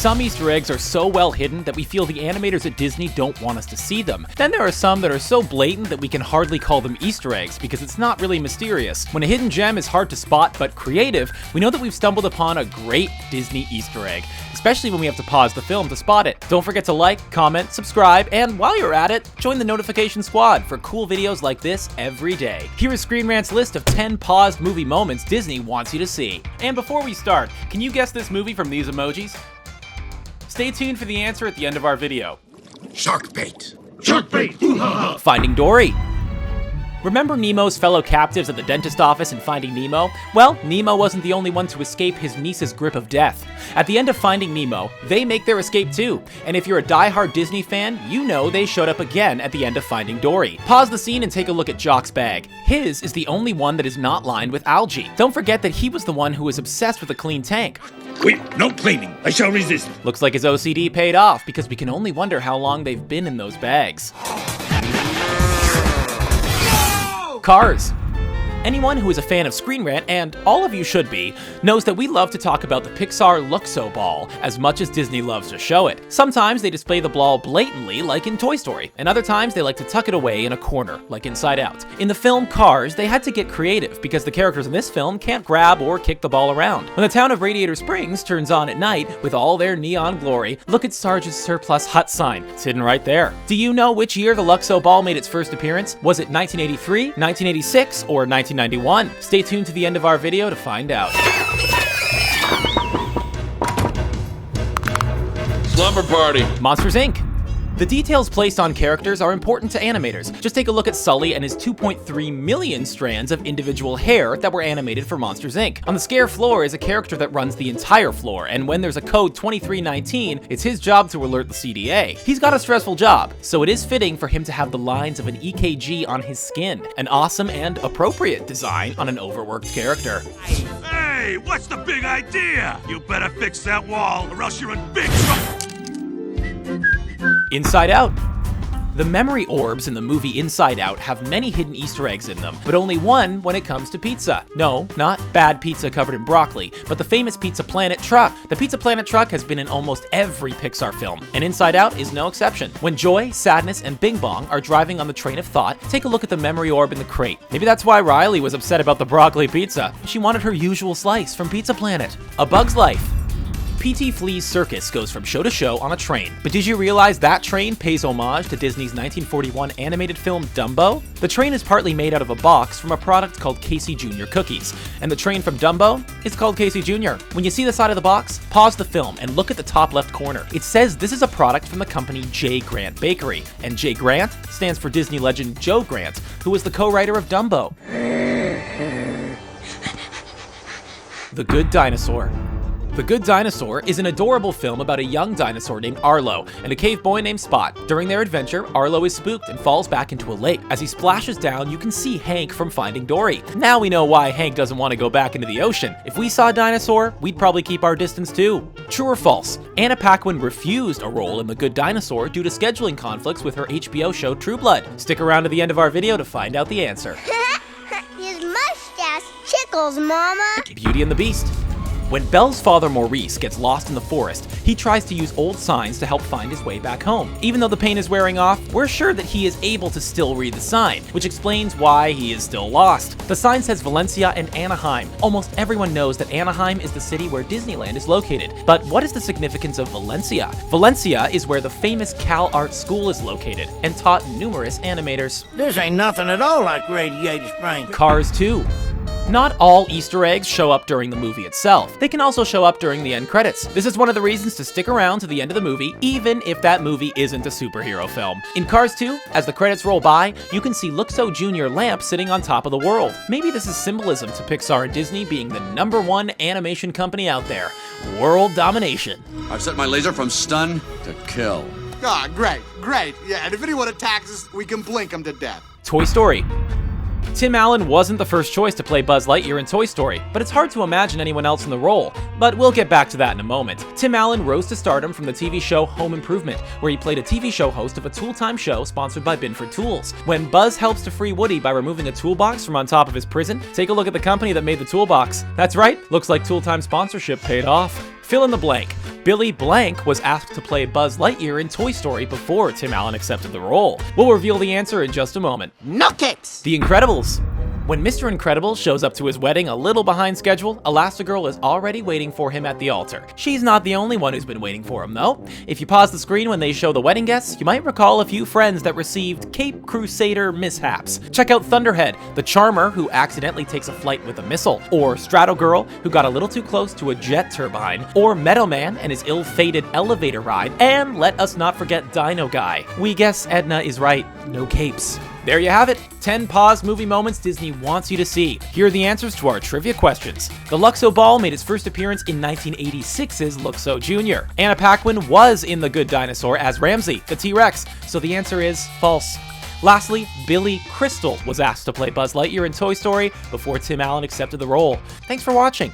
Some Easter eggs are so well hidden that we feel the animators at Disney don't want us to see them. Then there are some that are so blatant that we can hardly call them Easter eggs because it's not really mysterious. When a hidden gem is hard to spot but creative, we know that we've stumbled upon a great Disney Easter egg, especially when we have to pause the film to spot it. Don't forget to like, comment, subscribe, and while you're at it, join the notification squad for cool videos like this every day. Here is ScreenRant's list of 10 paused movie moments Disney wants you to see. And before we start, can you guess this movie from these emojis? Stay tuned for the answer at the end of our video. Shark bait! Shark bait! Finding Dory. Remember Nemo's fellow captives at the dentist office in Finding Nemo? Well, Nemo wasn't the only one to escape his niece's grip of death. At the end of Finding Nemo, they make their escape too. And if you're a die-hard Disney fan, you know they showed up again at the end of Finding Dory. Pause the scene and take a look at Jock's bag. His is the only one that is not lined with algae. Don't forget that he was the one who was obsessed with a clean tank. Wait, no cleaning. I shall resist. Looks like his OCD paid off because we can only wonder how long they've been in those bags. Cars. Anyone who is a fan of ScreenRant, and all of you should be, knows that we love to talk about the Pixar Luxo ball as much as Disney loves to show it. Sometimes they display the ball blatantly, like in Toy Story, and other times they like to tuck it away in a corner, like Inside Out. In the film Cars, they had to get creative because the characters in this film can't grab or kick the ball around. When the town of Radiator Springs turns on at night with all their neon glory, look at Sarge's surplus hut sign. It's hidden right there. Do you know which year the Luxo ball made its first appearance? Was it 1983, 1986, or 1991? Stay tuned to the end of our video to find out. Slumber party! Monsters Inc. The details placed on characters are important to animators. Just take a look at Sully and his 2.3 million strands of individual hair that were animated for Monsters Inc. On the scare floor is a character that runs the entire floor, and when there's a code 2319, it's his job to alert the CDA. He's got a stressful job, so it is fitting for him to have the lines of an EKG on his skin, an awesome and appropriate design on an overworked character. Hey, what's the big idea? You better fix that wall, or else you're in big trouble. Inside Out. The memory orbs in the movie Inside Out have many hidden Easter eggs in them, but only one when it comes to pizza. No, not bad pizza covered in broccoli, but the famous Pizza Planet truck. The Pizza Planet truck has been in almost every Pixar film, and Inside Out is no exception. When Joy, Sadness, and Bing Bong are driving on the train of thought, take a look at the memory orb in the crate. Maybe that's why Riley was upset about the broccoli pizza. She wanted her usual slice from Pizza Planet. A Bug's Life. P.T. Flea's circus goes from show to show on a train, but did you realize that train pays homage to Disney's 1941 animated film Dumbo? The train is partly made out of a box from a product called Casey Jr. cookies, and the train from Dumbo is called Casey Jr. When you see the side of the box, pause the film and look at the top left corner. It says this is a product from the company J. Grant Bakery, and J. Grant stands for Disney legend Joe Grant, who was the co-writer of Dumbo. The Good Dinosaur. The Good Dinosaur is an adorable film about a young dinosaur named Arlo and a cave boy named Spot. During their adventure, Arlo is spooked and falls back into a lake. As he splashes down, you can see Hank from Finding Dory. Now we know why Hank doesn't want to go back into the ocean. If we saw a dinosaur, we'd probably keep our distance too. True or false? Anna Paquin refused a role in The Good Dinosaur due to scheduling conflicts with her HBO show True Blood. Stick around to the end of our video to find out the answer. His mustache tickles, Mama. Beauty and the Beast. When Belle's father Maurice gets lost in the forest, he tries to use old signs to help find his way back home. Even though the paint is wearing off, we're sure that he is able to still read the sign, which explains why he is still lost. The sign says Valencia and Anaheim. Almost everyone knows that Anaheim is the city where Disneyland is located. But what is the significance of Valencia? Valencia is where the famous Cal Art School is located and taught numerous animators. This ain't nothing at all like Radiator Springs. Cars 2. Not all Easter eggs show up during the movie itself. They can also show up during the end credits. This is one of the reasons to stick around to the end of the movie, even if that movie isn't a superhero film. In Cars 2, as the credits roll by, you can see Luxo Jr. Lamp sitting on top of the world. Maybe this is symbolism to Pixar and Disney being the #1 animation company out there. World domination. I've set my laser from stun to kill. Ah, great. Yeah, and if anyone attacks us, we can blink them to death. Toy Story. Tim Allen wasn't the first choice to play Buzz Lightyear in Toy Story, but it's hard to imagine anyone else in the role. But we'll get back to that in a moment. Tim Allen rose to stardom from the TV show Home Improvement, where he played a TV show host of a tool time show sponsored by Binford Tools. When Buzz helps to free Woody by removing a toolbox from on top of his prison, take a look at the company that made the toolbox. That's right, looks like Tool Time sponsorship paid off. Fill in the blank. Billy Blank was asked to play Buzz Lightyear in Toy Story before Tim Allen accepted the role. We'll reveal the answer in just a moment. No capes! The Incredibles. When Mr. Incredible shows up to his wedding a little behind schedule, Elastigirl is already waiting for him at the altar. She's not the only one who's been waiting for him, though. If you pause the screen when they show the wedding guests, you might recall a few friends that received Cape Crusader mishaps. Check out Thunderhead, the charmer who accidentally takes a flight with a missile, or Strato Girl, who got a little too close to a jet turbine, or Meadow Man and his ill-fated elevator ride, and let us not forget Dino Guy. We guess Edna is right, no capes. There you have it, 10 pause movie moments Disney wants you to see. Here are the answers to our trivia questions. The Luxo Ball made its first appearance in 1986's Luxo Jr. Anna Paquin was in The Good Dinosaur as Ramsey, the T-Rex, so the answer is false. Lastly, Billy Crystal was asked to play Buzz Lightyear in Toy Story before Tim Allen accepted the role. Thanks for watching.